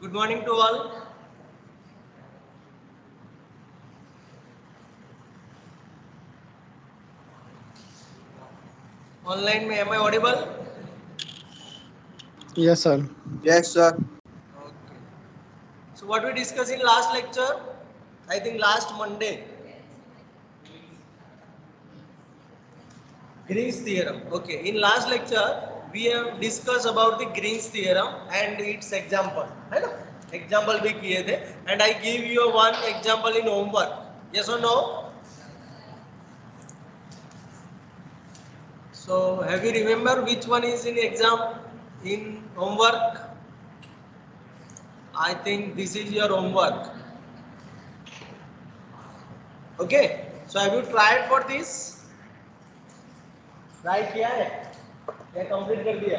Good morning to all. Online में am I audible? Yes, sir. Yes, sir. Okay. So what we discussed in last lecture? I think last Monday. Green's theorem. Okay. In last lecture we have discussed about the Green's theorem and its example. है ना? Example भी किए थे. And I give you one example in homework. Yes or no? So have you remember which one is in exam in homework? I think this is your homework. Okay. So have you tried for this? Try किया है? या complete कर दिया?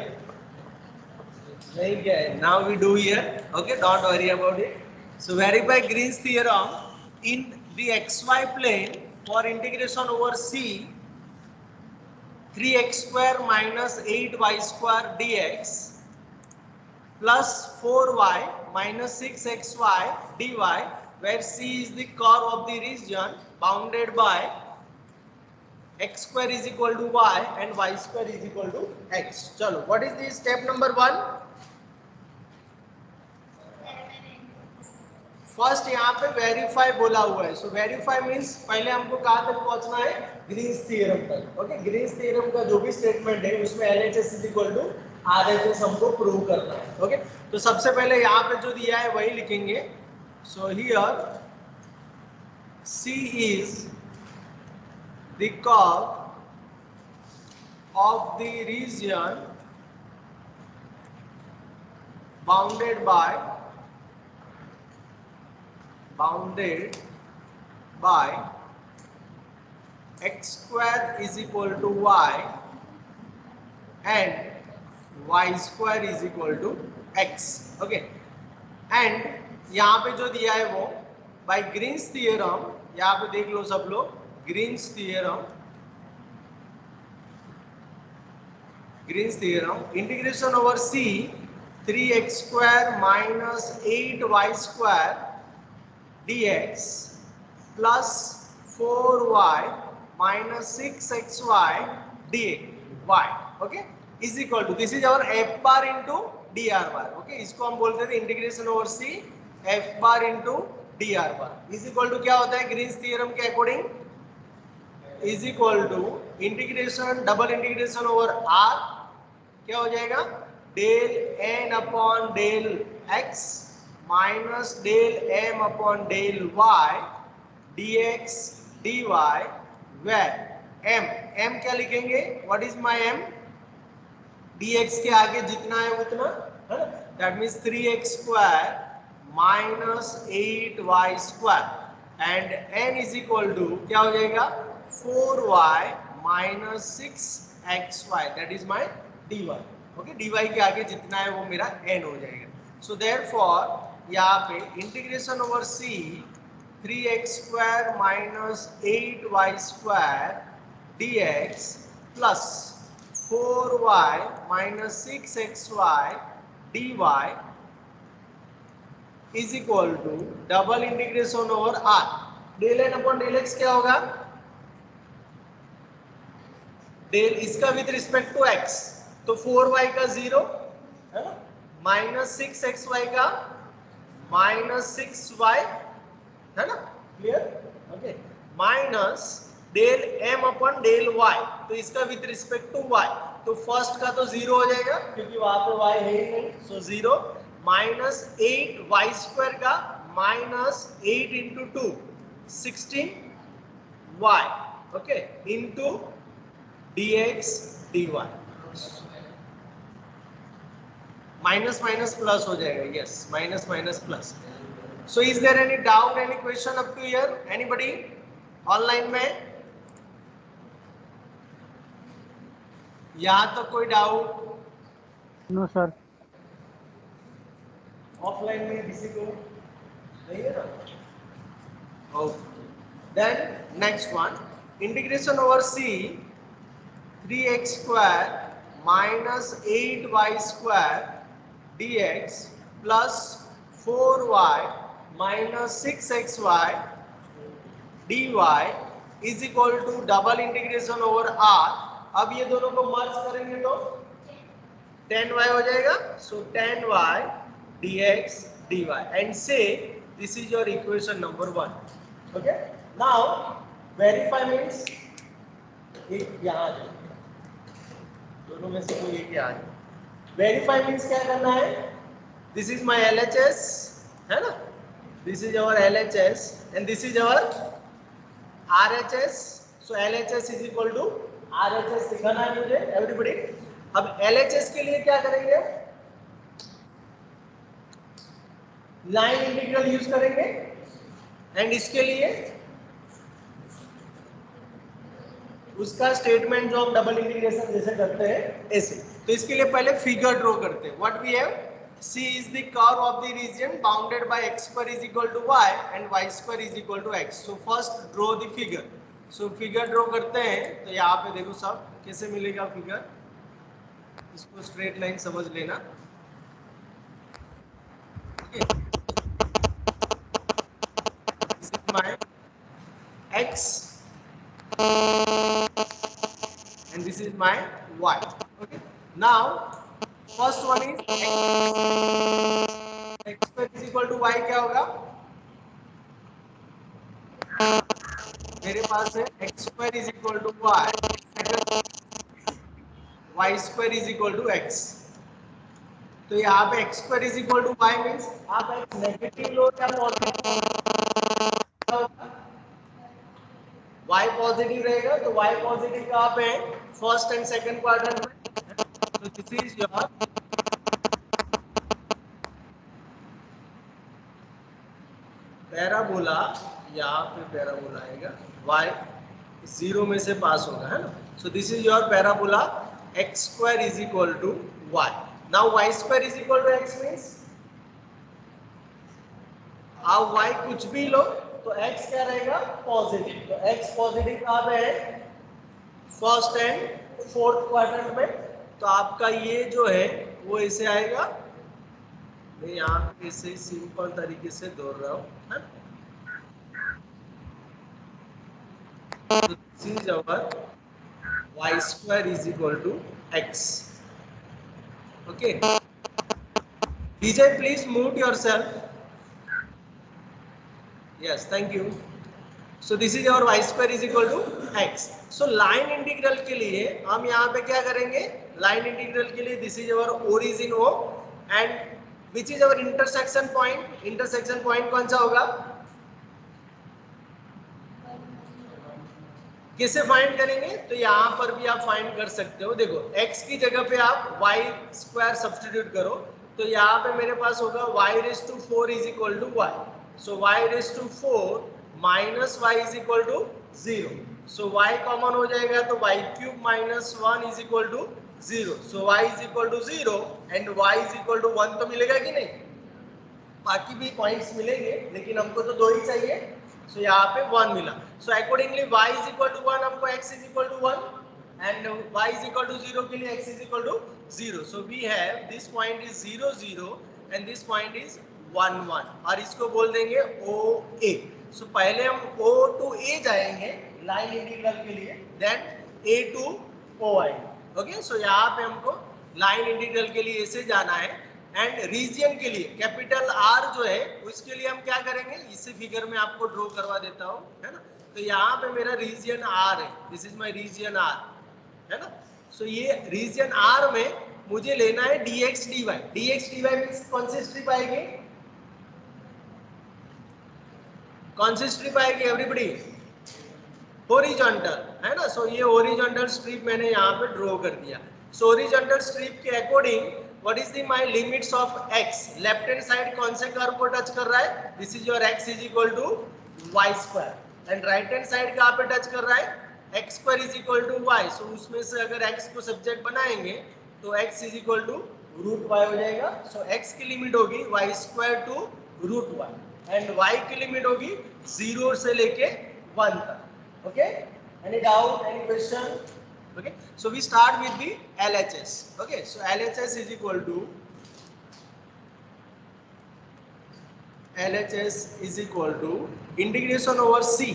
नहीं किया है. Now we do here. Okay. Don't worry about it. So verify Green's theorem in the xy plane for integration over c 3x square minus 8y square dx plus 4y minus 6xy dy, where c is the curve of the region bounded by x square is equal to y and y square is equal to x. चलो, what is the step number 1? First यहाँ पे verify बोला हुआ है. सो verify means पहले हमको कहाँ तक पहुंचना है? ग्रीन्स थ्योरम तक. ओके. ग्रीन्स थ्योरम का जो भी स्टेटमेंट है उसमें LHS is equal to RHS हमको प्रूव करना है. ओके. तो सबसे पहले यहाँ पे जो दिया है वही लिखेंगे. So here C is the curve of the region bounded by x square is equal to y and y square is equal to x. Okay. And यहाँ पे जो दिया है वो by Green's theorem, यहाँ पे देख लो सब लोग. Green's theorem integration over c 3x square minus 8y square dx plus 4y minus 6xy dy. Okay, is equal to, this is our f bar into dr bar. Okay, इसको हम बोलते थे integration over c f bar into dr bar is equal to क्या होता है Green's theorem के according? Is equal to integration double integration over r क्या हो जाएगा? Del n upon del x minus del m upon del y dx dy, where m क्या लिखेंगे? What is my m? dx के आगे जितना है उतना, है ना? That means 3x square minus 8y square and n is equal to क्या हो जाएगा? 4y minus 6xy, that is my dy. Okay. dy के आगे जितना है वो मेरा n हो जाएगा. सो देयरफॉर यहाँ पे integration over c 3x square minus 8y square dx plus 4y minus 6xy dy is equal to double integration over r. Del n upon del x क्या होगा? डेल इसका विद रिस्पेक्ट टू x, तो 4y का 0 है ना, minus 6xy का minus 6y, है ना? Clear? Okay. Minus del m upon del y, तो इसका विद रिस्पेक्ट टू y, तो फर्स्ट का तो 0 हो जाएगा क्योंकि वहां पे y है ही नहीं. सो 0 माइनस 8y स्क्वायर का minus 8 into 2 16y. Okay. Into dx dy. Minus minus plus हो जाएगा. Yes, minus minus plus. So is there any doubt, any question up to here? Anybody online में? यहाँ तक कोई डाउट? No sir. ऑफलाइन में किसी को नहीं है ना? Okay. Then next one, integration over c 3x square minus 8y square dx plus 4y minus 6xy dy is equal to double integration over r। अब ये दोनों को मर्ज करेंगे तो 10y हो जाएगा। सो 10y dx dy and say this is your equation number 1. Okay, now verify means एक यहाँ आ जाए, दोनों में से कोई एक यहाँ आ जाए। वेरीफाई मीन्स क्या करना है, दिस इज माई LHS है ना, this is our LHS and this is our RHS। So LHS is equal to RHS दिखाना है मुझे एवरीबॉडी। अब LHS के लिए क्या करेंगे, लाइन इंटीग्रल यूज करेंगे एंड इसके लिए उसका स्टेटमेंट जो हम डबल इंटीग्रेशन जैसे करते हैं ऐसे। तो इसके लिए पहले फिगर ड्रॉ करते हैं। What we have, C is the curve of the region bounded by x square is equal to y and y square is equal to x. So first draw the figure. So figure draw करते हैं तो यहाँ पे देखो सब कैसे मिलेगा figure, इसको स्ट्रेट लाइन समझ लेना। This is my x and this is my y. Okay, now first one is x square is equal to y, क्या होगा, मेरे पास है x square is equal to y, y square is equal to x। तो यहाँ पे x square is equal to y means आप x negative लो या पॉजिटिव, y पॉजिटिव रहेगा तो y पॉजिटिव कहाँ पे है, फर्स्ट एंड सेकंड क्वाड्रेंट में। तो दिस इज योर पैराबोला, यहाँ पे पैराबोला आएगा, y 0 में से पास होगा है ना। So this is your parabola x square is equal to y। Now y square is equal to x means आप y कुछ भी लो तो x क्या रहेगा, पॉजिटिव। तो x पॉजिटिव कहाँ पे है, फर्स्ट एंड फोर्थ क्वाड्रेंट में। तो आपका ये जो है वो ऐसे आएगा, मैं यहाँ पे इसे सिंपल तरीके से दौड़ रहा हूँ है। तो this is our y square is equal to x। Okay, Vijay please mute yourself. Yes, thank you. So this is our y square is equal to x। So line integral के लिए हम यहाँ पे क्या करेंगे, लाइन इंटीग्रल के लिए this is our origin O and which is our intersection point. Intersection point कौन सा होगा, कैसे फाइंड करेंगे, तो यहाँ पर भी आप फाइंड कर सकते हो। देखो x की जगह पे आप y स्क्वायर सब्स्टिट्यूट करो तो यहाँ पे मेरे पास होगा y raise to 4 is equal to y। So y raise to 4 minus y is equal to 0। So y common हो जाएगा तो y cube minus 1 is equal to 0। So y is equal to 0 and y is equal to 1 तो मिलेगा कि नहीं, बाकी भी points मिलेंगे लेकिन हमको तो 2 ही चाहिए। सो यहाँ पे 1 मिला। So accordingly y is equal to 1, हमको x is equal to 1 and y is equal to 0 के लिए x is equal to 0। So we have this point is 0 0 and this point is 1 1 और इसको बोल देंगे OA। सो पहले हम O टू A जाएंगे लाइन इंटीग्रल के लिए, देन A टू O आएंगे। ओके, सो यहाँ पे हमको लाइन इंटीग्रल के लिए ऐसे जाना है एंड रीजन के लिए कैपिटल R जो है उसके लिए हम क्या करेंगे, इसी फिगर में आपको ड्रॉ करवा देता हूँ है ना। तो यहाँ पे मेरा रीजन R है, this is my region R है ना। सो ये रीजन R में मुझे लेना है dx dy। dx dy means कौन सी स्ट्रिप आएगी, कौन सी स्ट्रिप आएगी एवरीबॉडी, हॉरिजॉन्टल है ना। सो ये हॉरिजॉन्टल स्ट्रिप मैंने यहाँ पे ड्रॉ कर दिया। सो हॉरिजॉन्टल स्ट्रिप के according what is the my limits of x, left hand side कौन से कर्व को टच कर रहा है, this is your x is equal to y square and right hand side कहाँ पे टच कर रहा है, x square is equal to y। So उसमें से अगर x को सब्जेक्ट बनाएंगे तो x इज इक्वल टू रूट y हो जाएगा। सो x की लिमिट होगी y square to root y and y की लिमिट होगी 0 से लेके 1 तक। Okay, any doubt, any question? Okay, so we start with the LHS. Okay, so LHS is equal to LHS is equal to integration over C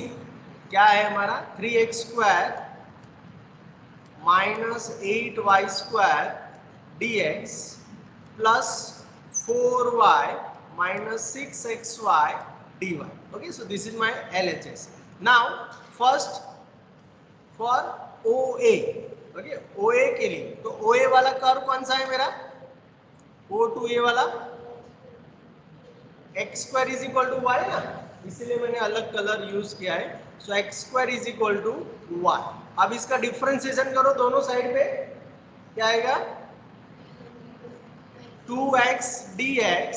क्या है हमारा 3x² minus 8y² dx plus 4y minus 6xy dy. Okay, so this is my LHS. Now first for OA. Okay, OA के लिए तो OA वाला curve कौन सा है मेरा O to A वाला x² is equal to y ना, इसीलिए मैंने अलग कलर यूज किया है. So x² is equal to y. अब इसका डिफरेंशिएशन करो दोनों साइड पे, क्या आएगा 2x dx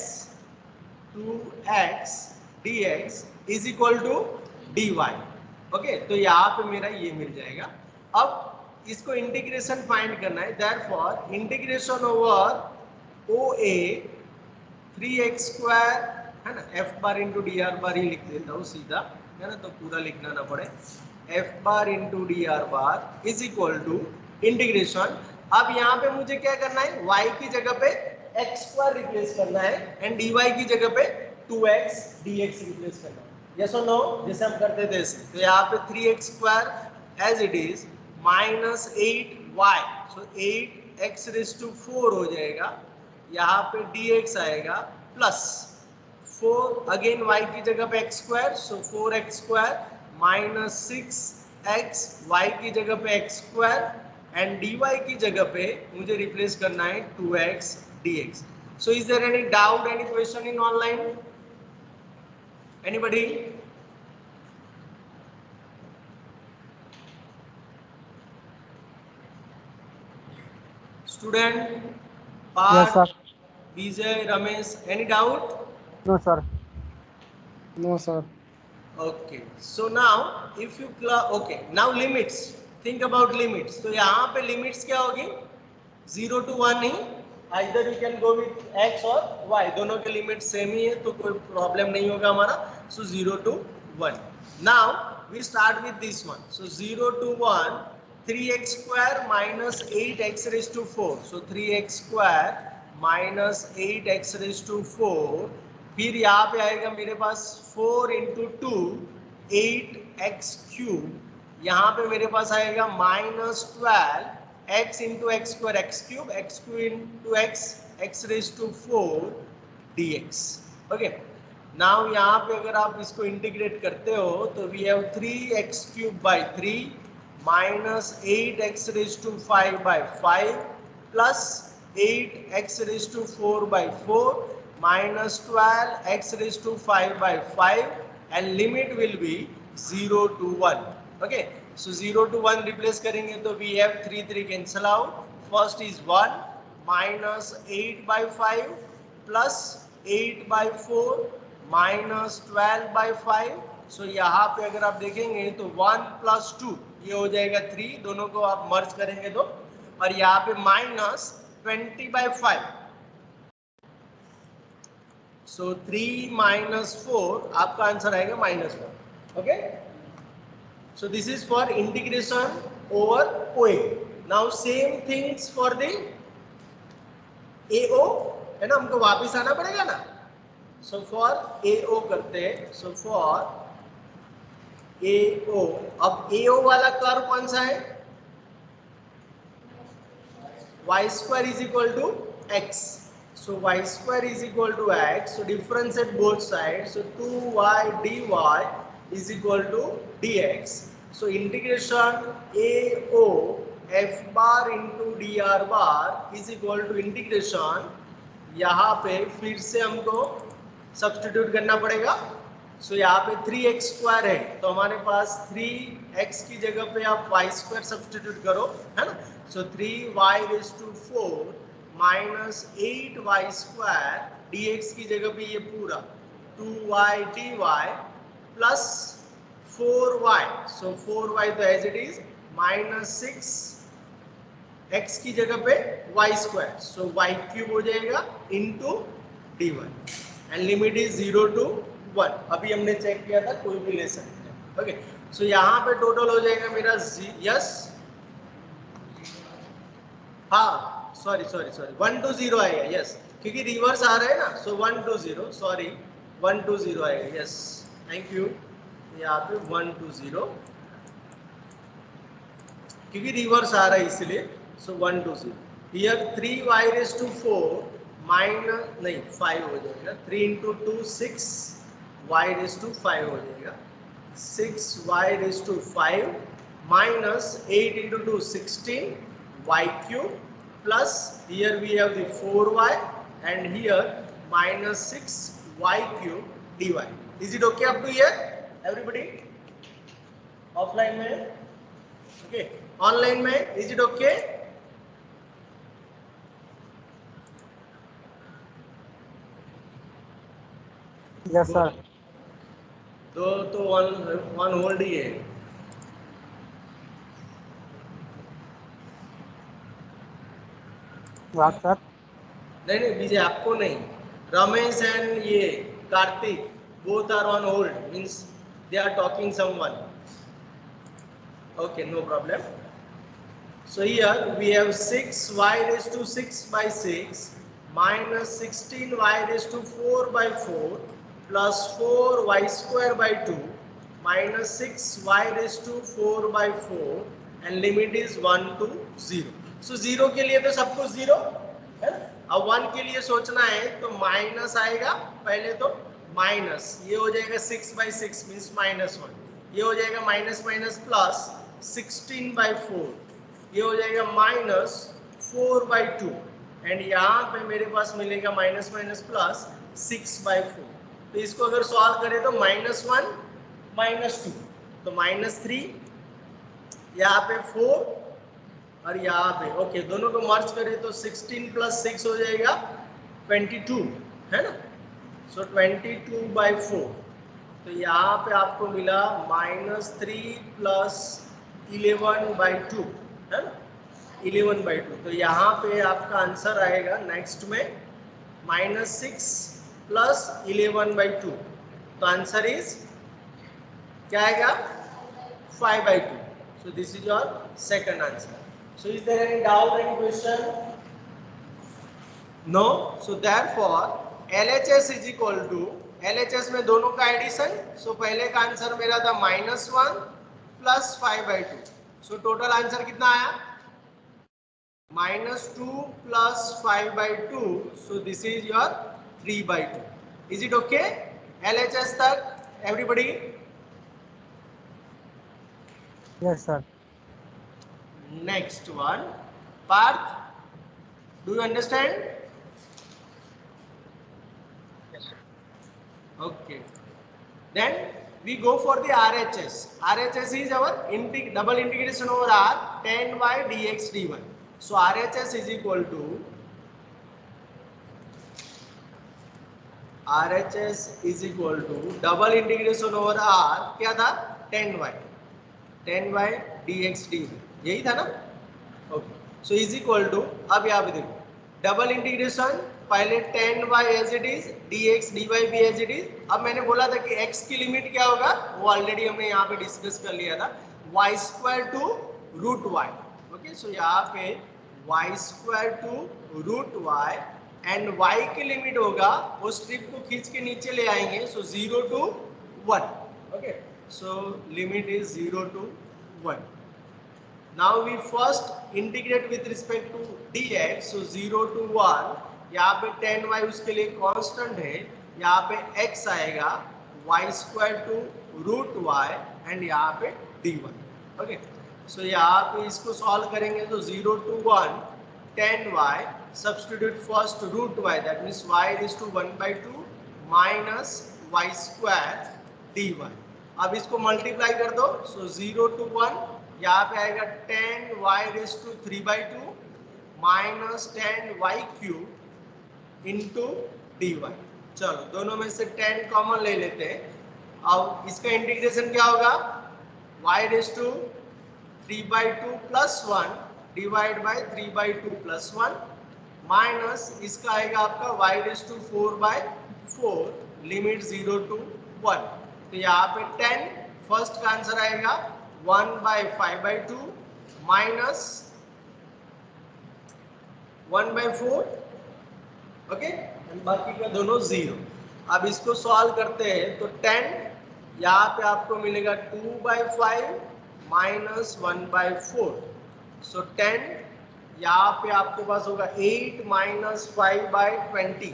2x dx is equal to dy. Okay, तो यहाँ पे मेरा ये मिल जाएगा. अब इसको इंटीग्रेशन फाइंड करना है, therefore integration over OA 3x² है ना, f bar into d r बार ही लिख देता हूँ सीधा, है ना, तो पूरा लिखना ना पड़े. f bar into d r bar is equal to integration. अब यहाँ पे मुझे क्या करना है, y की जगह पे x² रिप्लेस करना है एंड dy की जगह पे 2x dx रिप्लेस करना है. यस और नो, जैसे हम करते थे ऐसे. तो यहाँ पे 3x² as it is minus 8y, so 8x raise to 4 हो जाएगा. यहाँ पे dx आएगा प्लस 4 अगेन y की जगह पे x², सो 4x² माइनस 6x y की जगह पे x² एंड dy की जगह पे मुझे रिप्लेस करना है 2x dx. So is there any doubt, any question in online, anybody? Student Yes, sir. Vijay, Ramesh, any doubt? No, sir. No, sir. Okay, so now if you okay, now limits, think about limits. तो यहाँ पे limits क्या होगी 0 to 1 he, either you can go with x और y, दोनों के limit same ही है तो कोई प्रॉब्लम नहीं होगा हमारा. So 0 to 1. Now we start with this one. So 0 to 1 3x² minus 8x raised to 4. So 3x² minus 8x raised to 4. फिर यहाँ पे आएगा मेरे पास 4 इंटू 2 8x³. यहाँ पे मेरे पास आएगा minus 12 x into x² x³ x³ into x raise to 4 dx. Okay, now यहाँ पे अगर आप इसको इंटीग्रेट करते हो तो we have 3x³ by 3 minus 8x raise to 5 by 5 plus 8x raise to 4 by 4 minus 12x raised to 5 by 5 and limit will be 0 to 1. Okay, so 0 to 1 replace करेंगे तो we have 3 cancel out. First is 1 minus 8 by 5 plus 8 by 4 minus 12 by 5. So यहाँ पे अगर आप देखेंगे तो 1 plus 2 ये हो जाएगा 3, दोनों को आप मर्ज करेंगे तो, और यहाँ पे माइनस 20 by 5. So 3 minus 4 आपका आंसर आएगा -1. Okay, so this is for integration over OA. Now same things for the AO, है ना, हमको वापस आना पड़ेगा ना. So for AO करते हैं. So for AO, अब AO वाला कर्व कौन सा है, y² is equal to x. So y² is equal to x. So differentiate both sides. So 2y dy is equal to dx. So integration AO f bar into dr bar is equal to integration, यहाँ पे फिर से हमको substitute करना पड़ेगा. So यहाँ पे 3x² है तो हमारे पास 3x की जगह पे आप y² सब्स्टिट्यूट करो, है ना. So 3y raised to 4 minus 8y² dx की जगह पे ये पूरा 2y dy प्लस 4y. सो 4y तो as it is minus 6x की जगह पे y². सो y³ हो जाएगा into dy and limit is 0 to 1. अभी हमने चेक किया था, कोई भी ले सकते हैं. ओके, सो यहाँ पे टोटल हो जाएगा मेरा यस, हाँ सॉरी 1 to 0 आएगा. यस, क्योंकि रिवर्स आ रहा है ना. सो 1 to 0, सॉरी 120 आएगा, यस थैंक यू। यहाँ पे 120 क्योंकि रिवर्स आ रहा है इसलिए, सो 120 हियर 3y⁴ माइनस नहीं 5 हो जाएगा, 3 इंटू 2 6 y⁵ हो जाएगा, 6y⁵ minus 8 into 2 16 y³ plus here we have the 4y and here minus 6y³ dy। Is it okay up to here everybody? Offline में ओके, ऑनलाइन में is it okay? Yes sir. दो तो one hold ही है। बात sir. नहीं नहीं विजय आपको नहीं, रमेश एंड ये Kartik both are on hold, means they are talking someone. Okay no problem. So here we have 6y⁵ minus 16y⁴ plus 4y² minus 6y⁴ and limit is 1 to 0. So 0 के लिए तो सब कुछ 0 है ना, अब 1 के लिए सोचना है तो माइनस आएगा पहले, तो माइनस ये हो जाएगा 6/6 मीन्स -1, ये हो जाएगा माइनस माइनस प्लस 16/4, ये हो जाएगा -4/2 एंड यहाँ पे मेरे पास मिलेगा माइनस माइनस प्लस 6/4। तो इसको अगर सॉल्व करें तो -1 -2 तो -3, यहाँ पे 4 और यहाँ पे ओके, दोनों को मर्ज करें तो 16 + 6 हो जाएगा 22 है ना, सो 22/4। तो यहाँ पे आपको मिला -3 + 11/2 है ना, 11/2। तो यहाँ पे आपका आंसर आएगा नेक्स्ट में -6 + 11/2, तो आंसर इज क्या आएगा 5/2। So this is your second answer. So is there any doubt, any question? No. So therefore LHS is equal to, LHS में दोनों का एडिशन, so पहले का आंसर मेरा था -1 + 5/2, so टोटल आंसर कितना आया -2 + 5/2, so this is your 3/2. Is it okay? LHS तक everybody? Yes sir. Next one, Parth, do you understand? Yes sir. Okay, then we go for the RHS. RHS is our double integration over R 10y dx dy. So RHS is equal to, RHS is equal to double integration over R क्या था 10y dx dy, यही था ना। Okay, so is equal to, अब यहाँ पे देखो double integration, पहले 10y as it is, dx dy भी एज इट इज। अब मैंने बोला था कि x की लिमिट क्या होगा, वो ऑलरेडी हमने यहाँ पे डिस्कस कर लिया था, y² to √y। ओके, सो यहाँ पे y² to √y and y की लिमिट होगा, वो स्ट्रिप को खींच के नीचे ले आएंगे, सो 0 to 1। Okay, so limit is 0 to 1। Now we first integrate with respect to dx, so 0 to 1, यहाँ पे 10y उसके लिए कांस्टेंट है, यहाँ पे x आएगा y² to √y एंड यहाँ पे dy। ओके, सो यहाँ पे इसको सॉल्व करेंगे तो 0 to 1 10y, substitute first √y, that means y is to 1/2 minus y² dy। अब इसको मल्टीप्लाई कर दो, सो 0 to 1 यहाँ पे आएगा 10y⁵ minus 10y³ into dy। चलो दोनों में से 10 कॉमन ले लेते हैं। अब इसका इंटीग्रेशन क्या होगा, y⁵ 3/2 + 1 डिवाइड बाय 3/2 + 1 माइनस इसका आएगा आपका y⁴/4 लिमिट 0 to 1। तो यहाँ पे 10 फर्स्ट का आंसर आएगा 1/5/2 माइनस 1/4, ओके, एंड बाकी का दोनों 0। अब इसको सॉल्व करते हैं तो 10 यहाँ पे आपको मिलेगा 2/5 माइनस 1/4, सो 10 यहाँ पे आपके पास होगा 8 माइनस 5/20,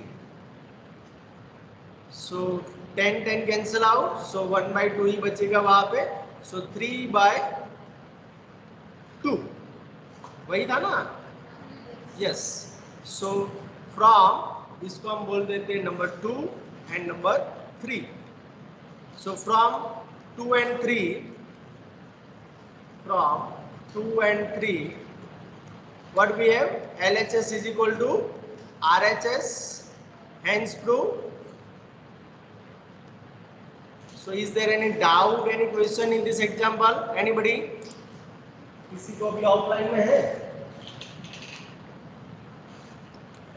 सो 10 कैंसिल आउट, सो 1/2 ही बचेगा वहां पे, सो 3/2 वही था ना, यस। सो फ्रॉम इसको हम बोल देते हैं number 2 and number 3, so from 2 and 3, from 2 and 3, what we have, LHS is equal to RHS, hence prove. So is there any doubt, any question in this example? Anybody? किसी को भी offline में है,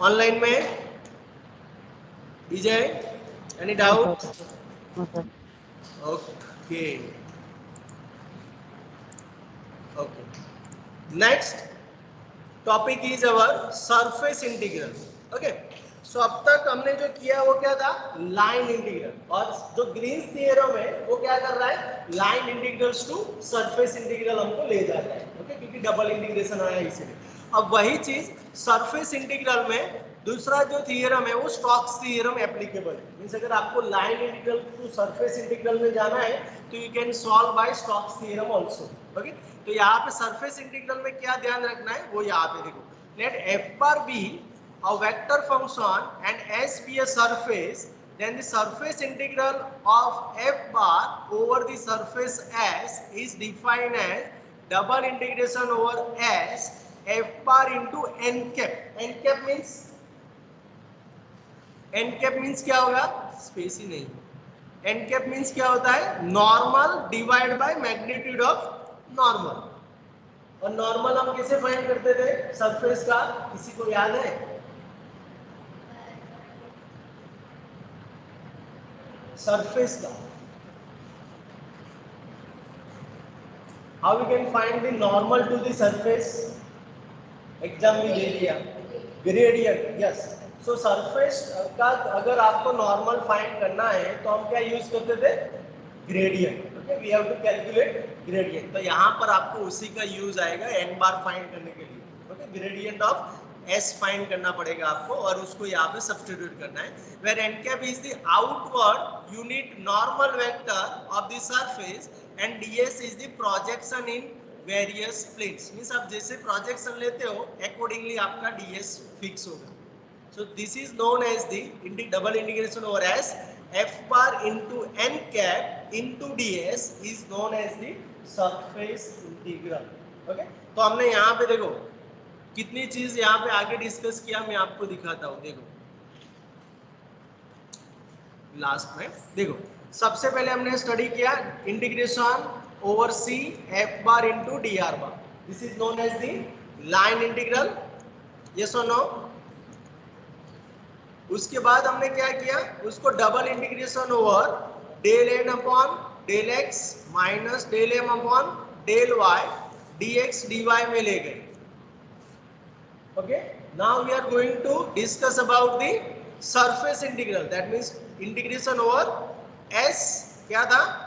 ऑनलाइन में? Vijay, any doubt? Okay okay, next topic is our surface integral. Okay, so अब तक हमने जो किया वो क्या था, लाइन इंटीग्रल, और जो ग्रीन्स थ्योरम है वो क्या कर रहा है, line integrals to surface integral हमको ले जा रहा है, ओके, क्योंकि डबल इंटीग्रेशन आया इसलिए। अब वही चीज सरफेस इंटीग्रल में दूसरा जो थ्योरम है वो स्टोक्स थ्योरम एप्लीकेबल है, मींस अगर आपको line integral to surface integral में जाना है तो you can solve by Stokes theorem also. Okay, तो यहाँ पे सरफेस इंटीग्रल में क्या ध्यान रखना है वो यहाँ पे देखो, late f bar be a vector function and s be a surface, then the surface integral of f bar over the surface s is defined as double integration over s f bar into n cap. n cap means क्या होगा, space ही नहीं, n cap means क्या होता है, normal divide by magnitude of normal, और normal हम कैसे find करते थे सरफेस का, किसी को याद है? सरफेस का how we can find the normal to the surface, exam में दे दिया, ग्रेडियंट, यस। सो सरफेस का अगर आपको नॉर्मल फाइंड करना है तो हम क्या यूज करते थे, gradient, okay, we have to calculate gradient, तो यहाँ पर आपको उसी का यूज आएगा n बार फाइंड करने के लिए, okay, gradient of s find करना पड़ेगा आपको और उसको यहाँ पे सब्स्टिट्यूट करना है, where n cap is the outward unit normal vector of the surface and ds is the projection in various planes, means आप जैसे प्रोजेक्शन लेते हो अकॉर्डिंगली आपका ds फिक्स होगा। So this is known as the double integration over s f bar into n cap into ds is known as the surface integral। Okay, तो हमने यहाँ पे देखो कितनी चीज यहाँ पे आगे डिस्कस किया, मैं आपको दिखाता हूँ, देखो लास्ट में देखो, सबसे पहले हमने स्टडी किया integration over C f bar into d r bar, this is known as the line integral, yes और नो। उसके बाद हमने क्या किया, उसको double integration over del n upon del x minus del m upon del y d x d y में ले गए। Okay, now we are going to discuss about the surface integral, that means integration over S क्या था,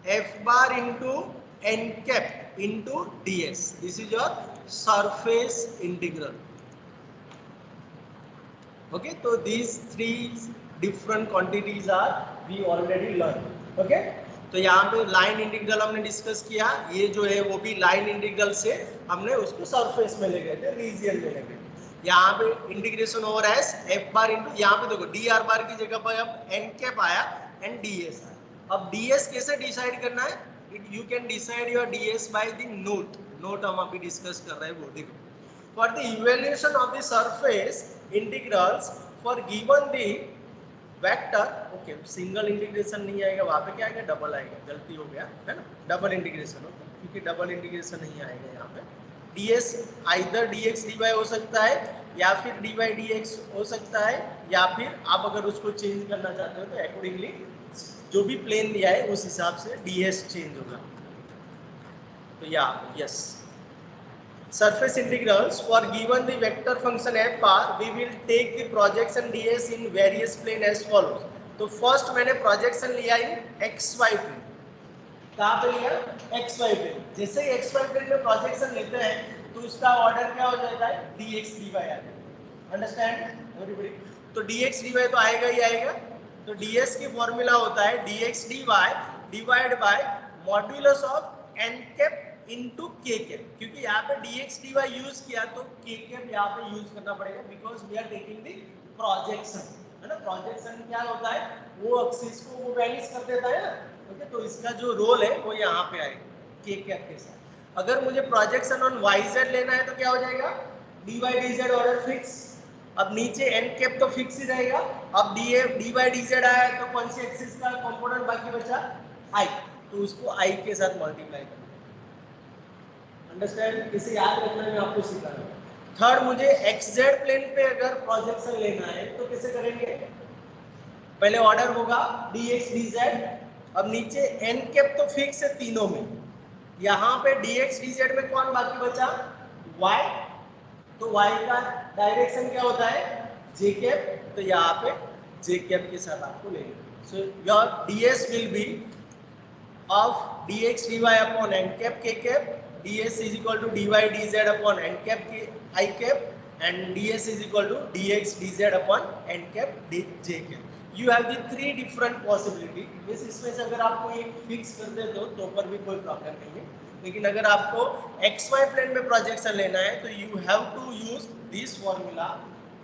f bar into n cap into d s, this is your surface integral. Okay, so these three different quantities are we already learned। Okay, तो यहाँ पे line integral हमने discuss किया, ये जो है वो भी लाइन इंटीग्रल से हमने उसको सरफेस में ले गए थे, रीजियन में ले गए। यहाँ पे integration over S F bar into, यहाँ पे देखो डी आर बार की जगह पर अब एन कैप आया एंड डी एस आया। अब डी एस कैसे डिसाइड करना है, you can decide your D S by the note हम अभी डिस्कस कर रहे हैं वो देखो, for the evaluation of the surface integrals for given the vector, okay, single integration नहीं आएगा वहां पे, क्या आएगा, डबल आएगा, गलती हो गया है ना, डबल इंटीग्रेशन होगा, क्योंकि डबल इंटीग्रेशन नहीं आएगा यहाँ पे। ds आइदर dx dy हो सकता है या फिर dy dx हो सकता है, या फिर आप अगर उसको चेंज करना चाहते हो तो अकॉर्डिंगली जो भी प्लेन दिया है उस हिसाब से ds चेंज होगा। तो या yes, surface integrals for given the vector function f bar we will take the projection ds in various plane as follows। तो फर्स्ट मैंने प्रोजेक्शन लिया इन एक्स वाई प्लेन। कहाँ पे लिया? X y plane. जैसे ही एक्स वाई प्लेन में projection लेते हैं तो उसका ऑर्डर क्या हो जाता है? dx dy आ जाता है। Understand everybody? तो dx dy तो आएगा ही आएगा। तो ds की फॉर्मूला होता है dx dy divide by modulus of n cap into k cap. क्योंकि यहाँ पे dx dy यूज किया तो k कैप यहाँ पे यूज करना पड़ेगा, because we are taking the projection, है ना। प्रोजेक्शन क्या होता है? वो एक्सिस को वो वैनिश कर देता है ना। ओके, तो इसका जो रोल है वो यहाँ पे आएगा k कैप के साथ। अगर मुझे प्रोजेक्शन ऑन yz लेना है तो क्या हो जाएगा? dy dz order fix. अब नीचे n कैप तो फिक्स ही रहेगा। अब dy dz आया तो कौन सी एक्सिस का कंपोनेंट बाकी बचा? i, तो उसको i के साथ मल्टीप्लाई करना। अंडरस्टैंड? इसे याद रखना मैं आपको सिखा रहा हूँ। थर्ड, मुझे xz प्लेन पे अगर प्रोजेक्शन लेना है तो कैसे करेंगे? पहले ऑर्डर होगा dx dz। अब नीचे n कैप तो फिक्स है तीनों में, यहाँ पे dx dz में कौन बाकी बचा? y। तो y का डायरेक्शन क्या होता है? j cap. तो यहाँ पे j कैप के साथ आपको लेंगे। So your ds will be of dx dy upon n cap k cap, ds is equal to dy dz upon n cap i cap, and ds is equal to dx dz upon n cap j cap. You have the three different possibility. इस इसमें से अगर आपको एक fix कर दे तो ऊपर भी कोई प्रॉब्लम नहीं है, लेकिन अगर आपको xy प्लेन में प्रोजेक्शन लेना है तो you have to use this formula.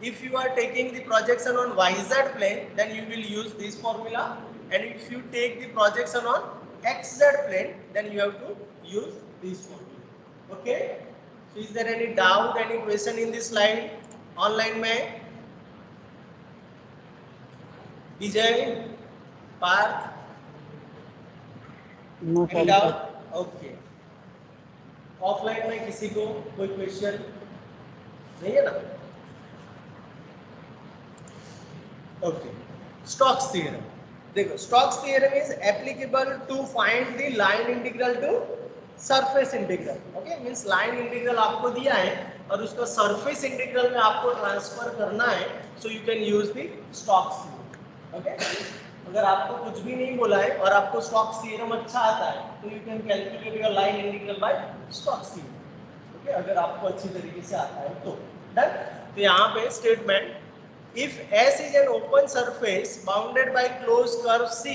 If you are taking the projection on yz plane, then you will use this formula, and if you take the projection on xz plane, then you have to use this formula. Okay? So is there any doubt, any question in this slide? Online में Vijay, Parth, No, any sir. doubt? Okay. Offline में किसी को कोई question नहीं है ना? Okay. Stokes theorem. देखो, Stokes theorem is applicable to find the line integral to surface integral. Okay, means line integral आपको दिया है और उसका सरफेस इंटीग्रल में आपको ट्रांसफर करना है, so you can use the Stokes theorem. Okay, अगर आपको कुछ भी नहीं बोला है और आपको स्टोक्स थ्योरम अच्छा आता है तो you can calculate your line integral by Stokes theorem. Okay, अगर आपको अच्छी तरीके से आता है तो डन। तो यहाँ पे statement, if S is an open surface bounded by closed curve C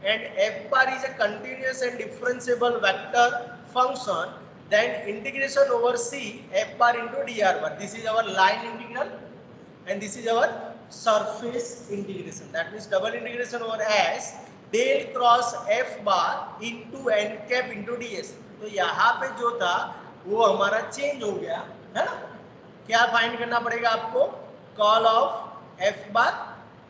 and f bar is a continuous and differentiable vector function, then integration over C f bar into dr bar. This is our line integral and this is our surface integration. That means double integration over S del cross f bar into n cap into ds. तो यहाँ पे जो था वो हमारा change हो गया है ना। क्या फाइंड करना पड़ेगा आपको? कॉल ऑफ f बार,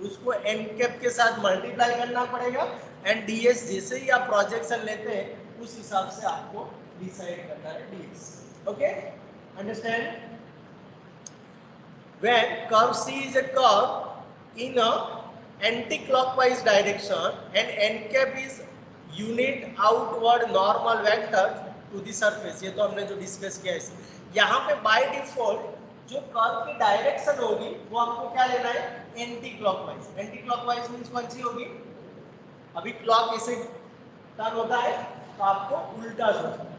उसको n कैप के साथ मल्टीप्लाई करना पड़ेगा, एंड ds जैसे ही आप प्रोजेक्शन लेते हैं उस हिसाब से आपको डिसाइड करना है ds. Okay, understand? When curve C is a curve in a anti-clockwise direction and n cap is unit outward normal vector to the surface, ये तो हमने जो डिस्कस किया है। यहाँ पे बाय डिफॉल्ट जो कर्व की डायरेक्शन होगी वो आपको क्या लेना है? Anti clockwise. Anti clockwise means कौन सी होगी? अभी क्लॉक ऐसे टर्न होता है तो आपको उल्टा सोचना है,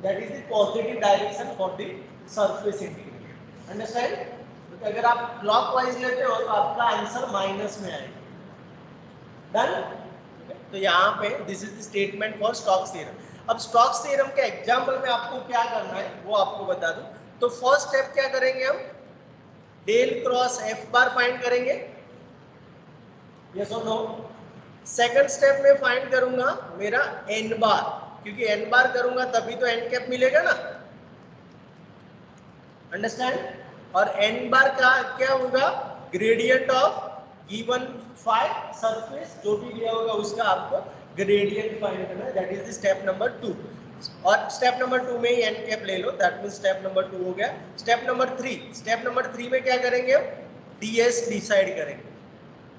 that is the positive direction for the surface integral. Understand? तो अगर आप क्लॉकवाइज लेते हो तो आपका आंसर माइनस में आएगा। डन? तो यहाँ पे this is the statement for Stokes theorem. अब स्टोक्स थ्योरम के एग्जांपल में आपको क्या करना है वो आपको बता दूं। तो फर्स्ट स्टेप क्या करेंगे हम? Del cross F bar find करेंगे, यस और नो? सेकंड स्टेप में फाइंड करूंगा मेरा एन बार, क्योंकि एन बार करूंगा तभी तो एन कैप मिलेगा ना। अंडरस्टैंड? और एन बार का क्या होगा? Gradient of given phi surface, जो भी दिया होगा उसका आपको ग्रेडियंट फाइंड करना है। That is the step number 2। और स्टेप नंबर 2 में ही एन कैप ले लो, दैट मींस स्टेप नंबर 2 हो गया। स्टेप नंबर 3, स्टेप नंबर 3 में क्या करेंगे हम? ds डिसाइड करेंगे।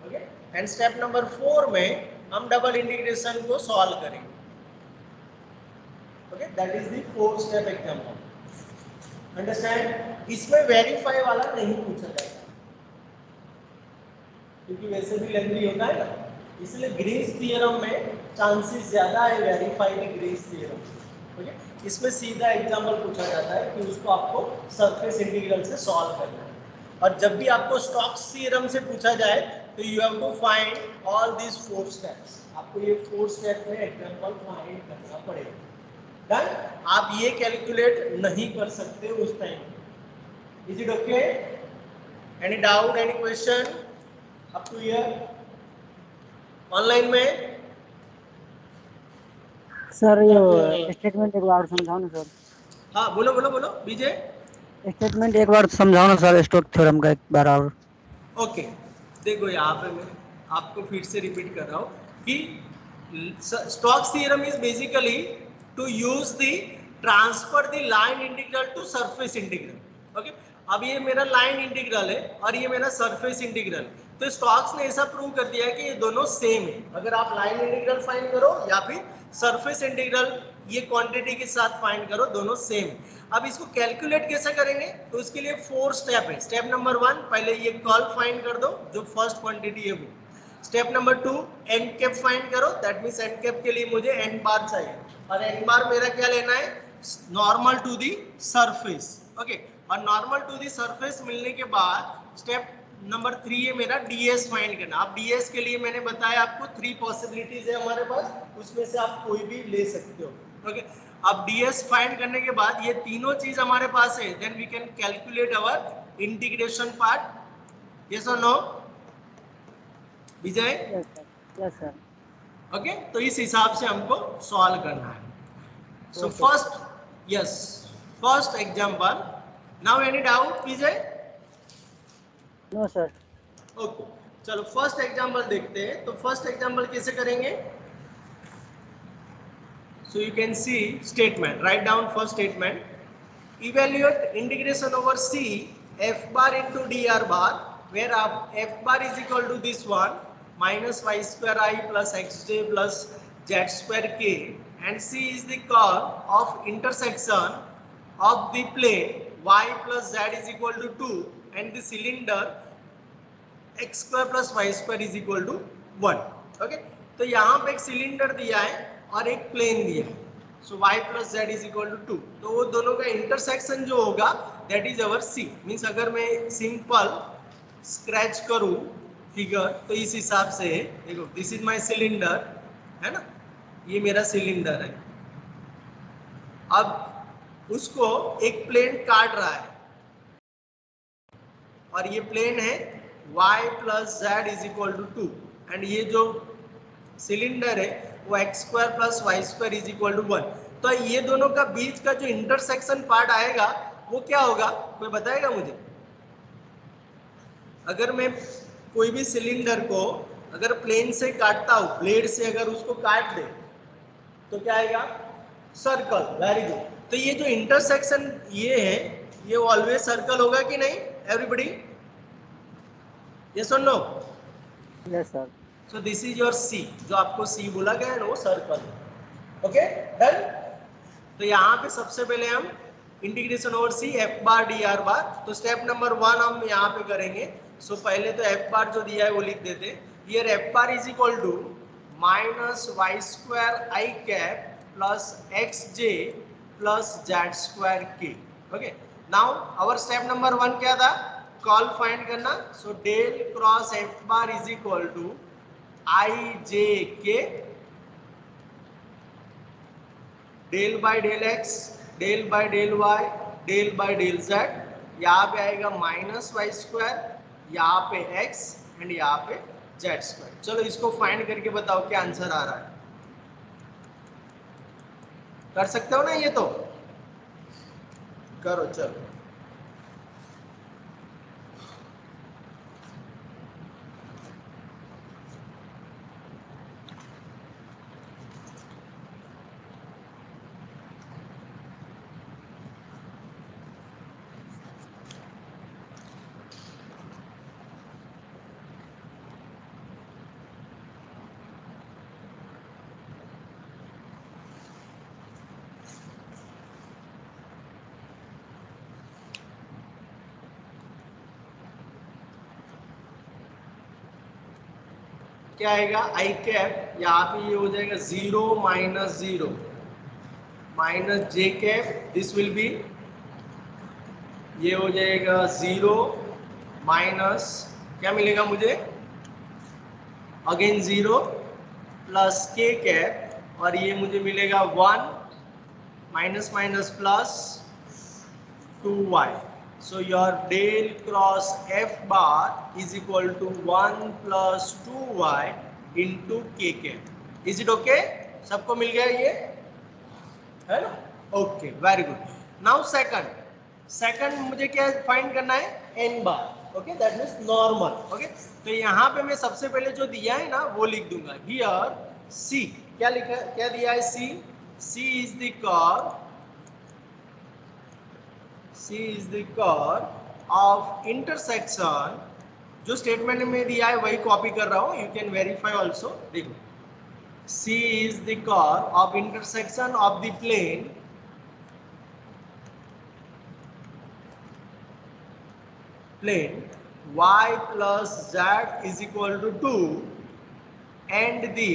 ओके, एंड स्टेप नंबर 4 में हम डबल इंटीग्रेशन को सॉल्व करेंगे। Okay, that is the 4 step example. Understand? इसमें वेरीफाई वाला नहीं पूछा जाएगा। क्योंकि वैसे भी लेंथी होता है ना, इसलिए ग्रीन्स थ्योरम में चांसेस ज्यादा है वेरीफाइड ग्रीन्स थ्योरम। ओके, इसमें सीधा एग्जांपल पूछा जाता है कि उसको आपको सरफेस इंटीग्रल से सॉल्व करना है। और जब भी आपको स्टोक्स थ्योरम से पूछा जाए तो you have to find all this 4 steps. आपको ये 4 स्टेप में एग्जांपल फाइंड करना पड़ेगा। डन? आप ये कैलकुलेट नहीं कर सकते उस time. Is it okay? Any doubt, any question up to here? Online में सर ये स्टेटमेंट एक बार समझाओ ना सर। हाँ, बोलो बोलो बोलो विजय। स्टेटमेंट एक बार समझाओ ना सर, स्टोक्स थ्योरम का एक बार और। ओके, देखो यहाँ पे मैं आपको फिर से रिपीट कर रहा हूँ कि Stokes theorem is basically to use the transfer the line integral to surface integral. Okay, अब ये मेरा लाइन इंटीग्रल है और ये मेरा सरफेस इंटीग्रल। तो स्टोक्स ने ऐसा प्रूव कर दिया है कि ये दोनों सेम है। अगर आप लाइन इंटीग्रल फाइंड करो या फिर सरफेस इंटीग्रल ये क्वांटिटी के साथ फाइंड करो, दोनों सेम। अब इसको कैलकुलेट कैसे करेंगे? तो इसके लिए 4 स्टेप है। स्टेप नंबर 1, पहले ये कर्ल फाइंड कर दो जो फर्स्ट क्वांटिटी है वो। Step number 2, n cap find करो, दैट मींस एन कैप के लिए मुझे एन बार चाहिए और एन बार मेरा क्या लेना है? Normal to the surface. Okay, और नॉर्मल टू दी सरफेस मिलने के बाद स्टेप नंबर 3 है मेरा डीएस फाइंड करना। अब डीएस के लिए मैंने बताया आपको 3 पॉसिबिलिटीज है हमारे पास, उसमें से आप कोई भी ले सकते हो। ओके, अब डीएस फाइंड करने के बाद ये तीनों चीज हमारे पास है, then we can calculate our integration part. Yes और no Vijay? Yes sir, yes sir. Okay, तो इस हिसाब से हमको सॉल्व करना है। So okay sir. First, yes, first example. Now any doubt Vijay? No sir. Okay, चलो फर्स्ट एग्जांपल देखते हैं। तो फर्स्ट एग्जांपल कैसे करेंगे? So you can see statement. Write down first statement. Evaluate integration over C f bar into dr bar, where f bar is equal to this one minus y square I plus xj plus z square k, and C is the curve of intersection of the plane y plus z is equal to 2 and the cylinder x square plus y square is equal to 1। Okay, तो यहाँ पे एक cylinder दिया है और एक plane दिया है। So y plus z is equal to 2, तो वो दोनों का इंटरसेक्शन जो होगा that is our C. Means अगर मैं सिंपल स्क्रैच करूं फिगर तो इस हिसाब से देखो, दिस इज माय सिलेंडर, है ना, ये मेरा सिलेंडर है। अब उसको एक प्लेन काट रहा है और ये प्लेन है y plus z is equal to 2 and ये जो सिलेंडर है वो x square plus y square is equal to 1। तो ये दोनों का बीच का जो इंटरसेक्शन पार्ट आएगा वो क्या होगा, कोई बताएगा मुझे? अगर मैं कोई भी सिलेंडर को अगर प्लेन से काटता हूं, ब्लेड से अगर उसको काट दे तो क्या आएगा? सर्कल। Very good. तो ये जो इंटरसेक्शन ये है ये ऑलवेज सर्कल होगा कि नहीं एवरीबॉडी? यस और no? Yes sir. So this is your C, जो आपको सी बोला गया है ना वो सर्कल। Okay, done. तो यहाँ पे सबसे पहले हम integration over C f bar d r bar. तो स्टेप नंबर 1 हम यहाँ पे करेंगे। सो पहले तो एफ बार जो दिया है वो लिख देते हैं। Here F bar is equal to minus Y square I cap plus X J plus Z square K. Okay, now our step number 1 क्या था? कॉल फाइंड करना। So del cross F bar is equal to I J K del by del X del by del Y del by del Z. यहाँ पे आएगा minus Y square, यहाँ पे x and यहाँ पे जेड स्क्वायर। चलो इसको फाइंड करके बताओ क्या आंसर आ रहा है। कर सकते हो ना ये? तो करो चलो। क्या आएगा आई कैप, यहाँ पे ये हो जाएगा 0 minus 0 minus J cap, this will be, ये हो जाएगा 0 माइनस क्या मिलेगा मुझे अगेन 0 प्लस के कैप, और ये मुझे मिलेगा 1 minus minus plus 2y. So your del cross f bar is equal to 1 plus 2y into k cap. Is it okay? सबको मिल गया ये है ना? Okay, very good. Now second मुझे क्या फाइंड करना है n bar. Okay, that means normal. Okay, तो यहाँ पे मैं सबसे पहले जो दिया है ना वो लिख दूंगा. Here c क्या लिखा, क्या दिया है c is the curve, C is the curve of intersection. जो स्टेटमेंट में दिया है वही कॉपी कर रहा हूँ, यू कैन वेरीफाई ऑल्सो. देखो C is the curve of intersection of the plane y plus z is equal to 2 and the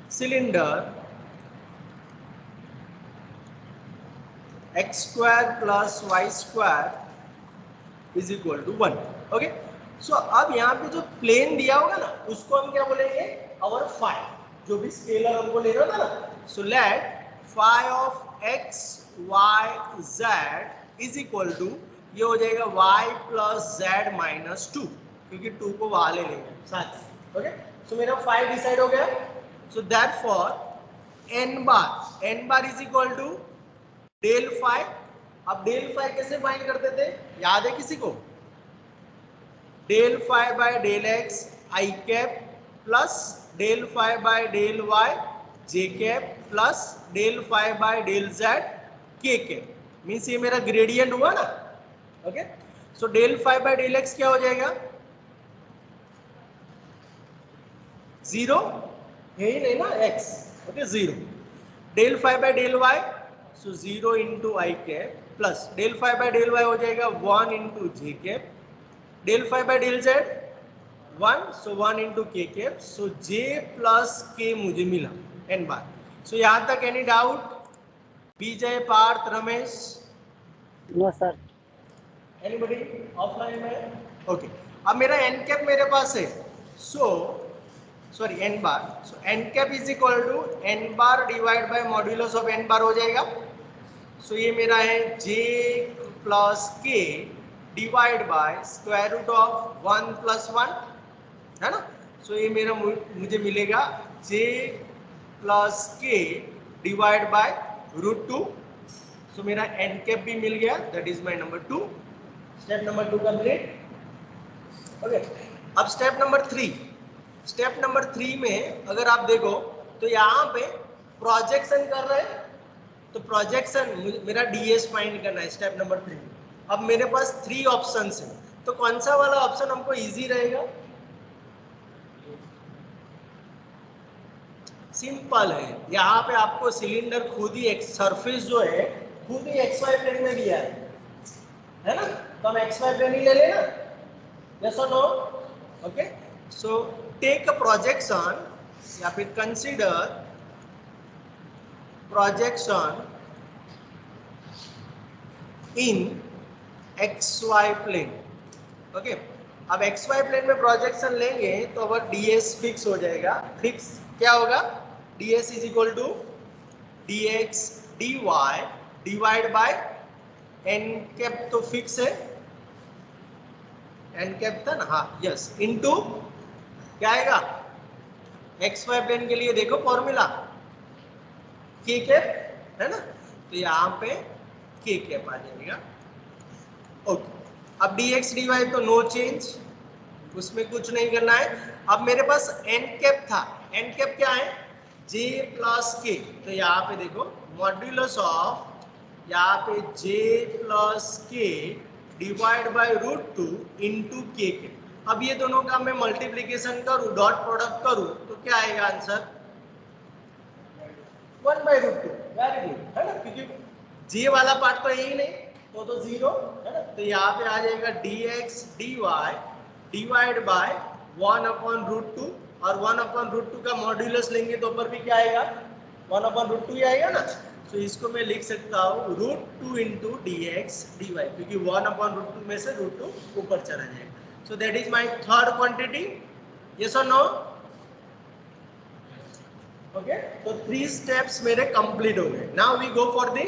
cylinder x square plus y square is equal to 1. Okay, so अब यहाँ पे जो plane दिया होगा ना उसको हम क्या बोलेंगे, अवर फाई, जो भी स्केलर हमको लेना था ना. So let phi of x y z is equal to, ये हो जाएगा y प्लस z माइनस 2, क्योंकि 2 को वहां ले लेंगे साथ. ओके, सो मेरा फाई डिसाइड हो गया. So therefore n bar is equal to del phi. अब डेल फाई कैसे फाइंड करते थे, याद है किसी को? Del phi by del x i cap plus del phi by del y j cap plus del phi by del z k cap. Means ये मेरा ग्रेडियंट हुआ ना. Okay, so del phi by del x क्या हो जाएगा, 0 है ही नहीं ना x. Okay, 0. Del phi by del Y, so 0 into I cap plus del phi by del Y हो जाएगा 1 into J cap, del phi by del Z 1, so 1 into K cap. So J plus K मुझे मिला n bar. So यहाँ तक any doubt? Vijay, Parth, Ramesh, no sir. Anybody offline में? Okay, अब मेरा n cap मेरे पास है. Sorry n bar. So n cap is equal to n bar divide by modulus of n bar हो जाएगा. सो ये मेरा है j plus k divide by square root of 1 plus 1, है ना. सो ये मेरा मुझे मिलेगा j plus k divide by root 2. So मेरा n कैप भी मिल गया, that is my number 2. Step number 2 complete. Okay, अब स्टेप नंबर 3. स्टेप नंबर 3 में अगर आप देखो तो यहाँ पे प्रोजेक्शन कर रहे हैं, तो प्रोजेक्शन मेरा ds फाइंड करना है स्टेप नंबर 3. अब मेरे पास 3 ऑप्शंस हैं, तो कौन सा वाला ऑप्शन हमको इजी रहेगा? सिंपल है, यहाँ पे आपको सिलेंडर खुद ही एक सरफेस जो है खुद ही xy प्लेन में दिया है ना, तो हम xy प्लेन ही ले लेना. यस और no? Okay, so take a projection या फिर consider projection in xy plane. Okay, अब xy प्लेन में प्रोजेक्शन लेंगे तो अब ds फिक्स हो जाएगा. फिक्स क्या होगा, ds is equal to dx dy divide by n cap, तो फिक्स है, n कैप था ना, हाँ यस, इनटू क्या आएगा xy प्लेन के लिए देखो फॉर्मूला k कैप है ना, तो यहाँ पे k कैप आ जाएगा. ओके, अब dx dy तो नो चेंज, उसमें कुछ नहीं करना है. अब मेरे पास n कैप था, n कैप क्या है, j प्लस के, तो यहाँ पे देखो मॉड्यूलस ऑफ, यहाँ पे j plus k divide by root 2 into के. अब ये दोनों का मैं मल्टीप्लीकेशन करूँ, डॉट प्रोडक्ट करूँ, तो क्या आएगा answer, 1 by root 2. Very good, है ना, क्योंकि j वाला पार्ट तो यही नहीं, तो 0 है ना, तो यहाँ पे आ जाएगा dx dy डिवाइड बाय 1/√2 और 1/√2 का मॉड्यूलस लेंगे तो ऊपर भी क्या आएगा 1/√2 ही आएगा ना। तो इसको मैं लिख सकता हूँ √2 इंटू dx dy, क्योंकि 1/√2 में से √2 ऊपर चला जाएगा। So that is my third quantity, yes और नो। ओके, तो 3 स्टेप्स मेरे कंप्लीट हो गए। Now we go for the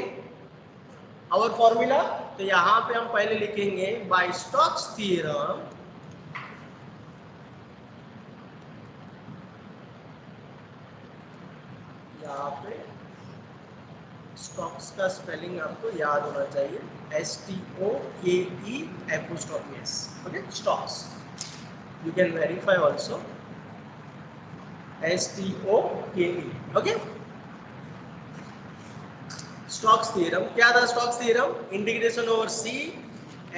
our formula. तो यहाँ पे हम पहले लिखेंगे बाय स्टोक्स थ्योरम, यहाँ पे स्टॉक्स का स्पेलिंग आपको याद होना चाहिए, STOKE'. Okay, Stokes, you can verify also, STOKE. ओके, स्टोक्स थ्योरम क्या था? Stokes theorem integration over C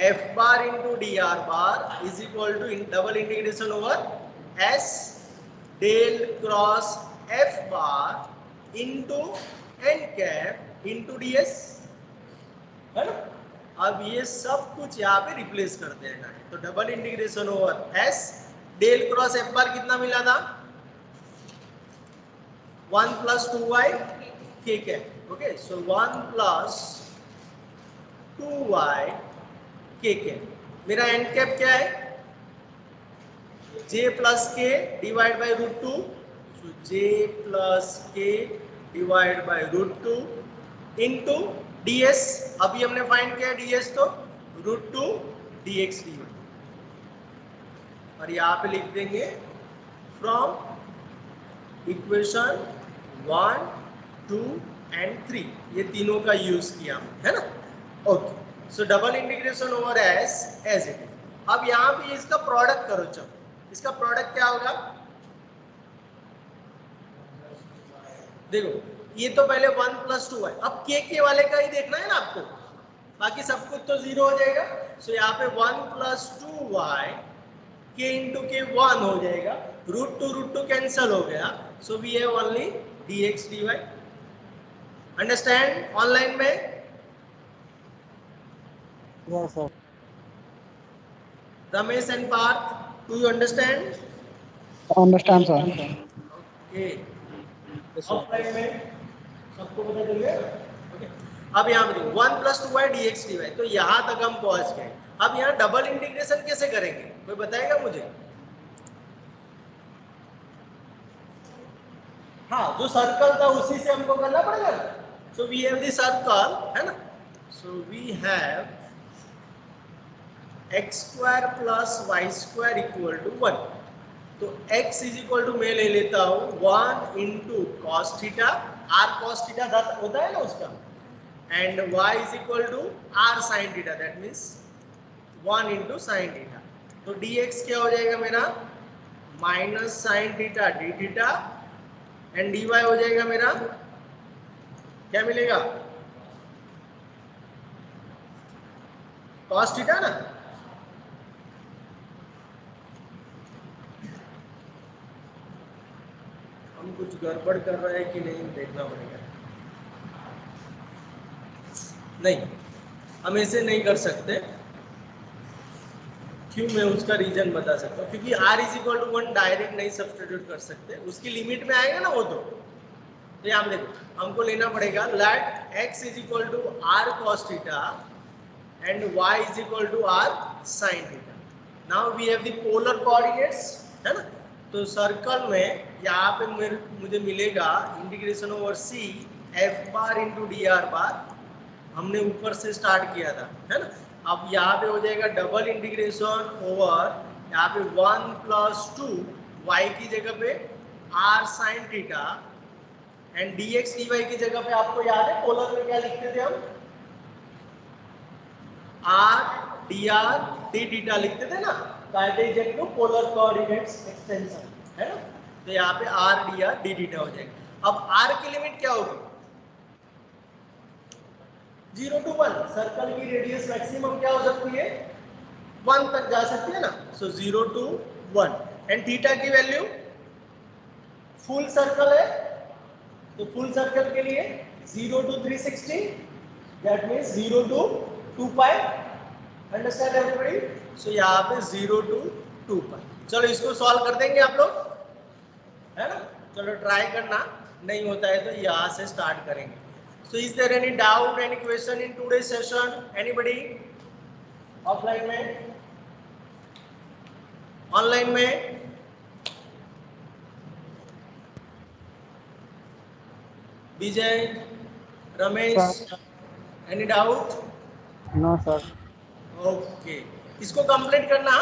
f bar into dr bar is equal to double integration over S del cross f bar into n cap into ds, है ना। अब ये सब कुछ यहाँ पे रिप्लेस कर देना है। तो double integration over S del cross f bar कितना मिला था 1 + 2y k cap. Okay, so 1 + 2y k cap. मेरा एन कैप क्या है j + k divide by √2, so j + k divide by √2 into ds। अभी हमने फाइंड किया ds, तो √2 dx dy, और यहाँ पे लिख देंगे फ्रॉम इक्वेशन 1, 2 एंड 3, ये तीनों का यूज किया है ना। Okay, so double integration over S as it is. अब यहाँ पे इसका प्रोडक्ट करो। चलो, इसका प्रोडक्ट क्या होगा? देखो, ये तो पहले 1 + 2y, अब के वाले का ही देखना है ना आपको, बाकी सब कुछ तो 0 हो जाएगा। सो यहाँ पे 1 + 2y k इंटू के 1 हो जाएगा, √2 कैंसल हो गया, so we have only dx dy। Understand? Online में yes sir. Ramesh and Parth, do you understand? Understand sir. Okay, offline में सबको पता चल गया? ओके, अब यहाँ पे 1 + 2y dx dy, तो यहाँ तक हम पहुंच गए। अब यहाँ डबल इंटीग्रेशन कैसे करेंगे, कोई बताएगा मुझे? हाँ, जो सर्कल था उसी से हमको करना पड़ेगा ना। So we have the circle, है ना। So we have x² + y² = 1। तो x = मैं ले लेता हूँ 1 × cos theta, r cos theta होता है ना उसका, and y = r sin theta, that means 1 × sin theta. तो dx क्या हो जाएगा मेरा -sin theta d theta, and dy हो जाएगा मेरा क्या मिलेगा cos थीटा ना। हम कुछ गड़बड़ कर रहे हैं कि नहीं देखना पड़ेगा। नहीं, हम ऐसे नहीं कर सकते। क्यों? मैं उसका रीजन बता सकता हूँ, क्योंकि r = 1 डायरेक्ट नहीं सब्स्टिट्यूट कर सकते, उसकी लिमिट में आएगा ना वो। तो यहाँ पे देखो, हमको लेना पड़ेगा let x = r cos theta and y = r sin theta. Now we have the polar coordinates, है ना। तो सर्कल में यहाँ पे मुझे मिलेगा integration over C f bar × dr bar, हमने ऊपर से स्टार्ट किया था, है ना। अब यहाँ पे हो जाएगा डबल इंटीग्रेशन ओवर, यहाँ पे 1 + 2 y की जगह पे r sin theta, and dx dy की जगह पे आपको याद है पोलर में क्या लिखते थे हम, r dr d थीटा लिखते थे ना, Cartesian to polar coordinates extension, है ना। तो यहाँ पे r dr d थीटा हो जाएगा। अब r की लिमिट क्या होगी 0 to 1। सर्कल की रेडियस मैक्सिमम क्या हो सकती है 1 तक जा सकती है ना। सो 0 to 1, एंड थीटा की वैल्यू फुल सर्कल है, तो फुल सर्कल के लिए 0 to 360, that means 0 to 2π। Understand everybody? So यहाँ पे 0 to 2π। चलो इसको सॉल्व कर देंगे आप लोग, है ना। चलो ट्राई करना, नहीं होता है तो यहाँ से स्टार्ट करेंगे। So is there any doubt, any question in today session, anybody? Offline में, ऑनलाइन में? Vijay, Ramesh, any doubt? No sir. Okay, इसको कंप्लीट करना।